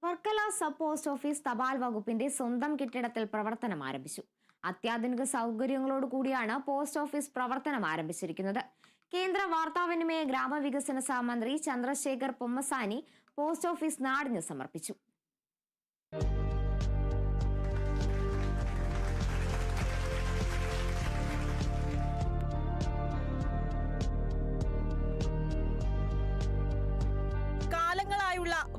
Varkala sub post office തപാൽ വകുപ്പിന്റെ സ്വന്തം കെട്ടിടത്തിൽ പ്രവർത്തനം ആരംഭിച്ചു. അത്യാധുനിക സൗകര്യങ്ങളോട് കൂടിയാണ് പോസ്റ്റ് ഓഫീസ് പ്രവർത്തനം ആരംഭിച്ചിരിക്കുന്നത്. കേന്ദ്ര വാർത്താവിനിമയ ഗ്രാമവികസന സഹമന്ത്രി ചന്ദ്രശേഖർ പൊമ്മസാനി പോസ്റ്റ് ഓഫീസ് നാടിന് സമർപ്പിച്ചു.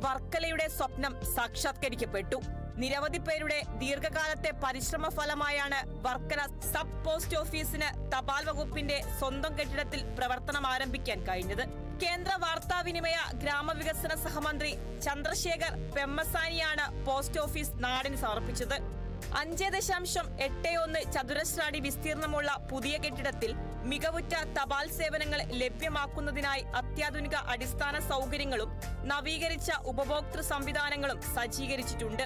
വർക്കലയുടെ സ്വപ്നം സാക്ഷാത്കരിക്കപ്പെട്ടു. നിരവധി പേരുടെ ദീർഘകാലത്തെ പരിശ്രമ ഫലമായാണ് വർക്കല സബ് പോസ്റ്റ് ഓഫീസിന് തപാൽ വകുപ്പിന്റെ സ്വന്തം കെട്ടിടത്തിൽ പ്രവർത്തനം ആരംഭിക്കാൻ കഴിഞ്ഞത്. കേന്ദ്ര വാർത്താവിനിമയ ഗ്രാമവികസന സഹമന്ത്രി ചന്ദ്രശേഖർ പെമ്മസാനിയാണ് പോസ്റ്റ് ഓഫീസ് നാടിന് സമർപ്പിച്ചത്. 5.81 ചതുരശ്ര അടി വിസ്തീർണമുള്ള പുതിയ കെട്ടിടത്തിൽ മികവുറ്റ തപാൽ സേവനങ്ങൾ ലഭ്യമാക്കുന്നതിനായി അത്യാധുനിക അടിസ്ഥാന സൗകര്യങ്ങളും നവീകരിച്ച ഉപഭോക്തൃ സംവിധാനങ്ങളും സജ്ജീകരിച്ചിട്ടുണ്ട്.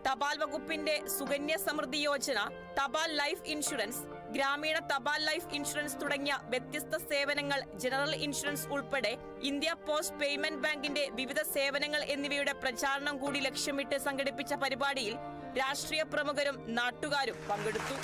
തപാൽ വകുപ്പിന്റെ സുകന്യ സമൃദ്ധി യോജന, തപാൽ ലൈഫ് ഇൻഷുറൻസ്, ഗ്രാമീണ തപാൽ ലൈഫ് ഇൻഷുറൻസ് തുടങ്ങിയ വ്യത്യസ്ത സേവനങ്ങൾ, ജനറൽ ഇൻഷുറൻസ് ഉൾപ്പെടെ ഇന്ത്യ പോസ്റ്റ് പേയ്മെന്റ് ബാങ്കിന്റെ വിവിധ സേവനങ്ങൾ എന്നിവയുടെ പ്രചാരണം കൂടി ലക്ഷ്യമിട്ട് സംഘടിപ്പിച്ച പരിപാടിയിൽ രാഷ്ട്രീയ പ്രമുഖരും നാട്ടുകാരും പങ്കെടുത്തു.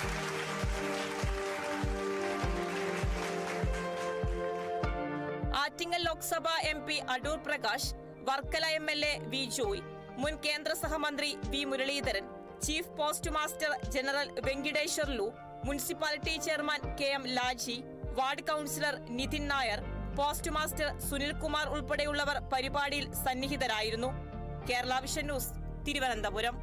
Attingal Lok Sabha MP Adoor Prakash, Varkala MLA V Joy, മുൻ കേന്ദ്ര സഹമന്ത്രി V Muraleedharan, chief post master general വെങ്കിടേശ്വർലു, municipality chairman KM Laji, ward councillor Nitin Nair, post master Sunilkumar ഉൾപ്പെടെയുള്ളവർ പരിപാടിയിൽ സന്നിഹിതരായിരുന്നു. Kerala vision news, Thiruvananthapuram.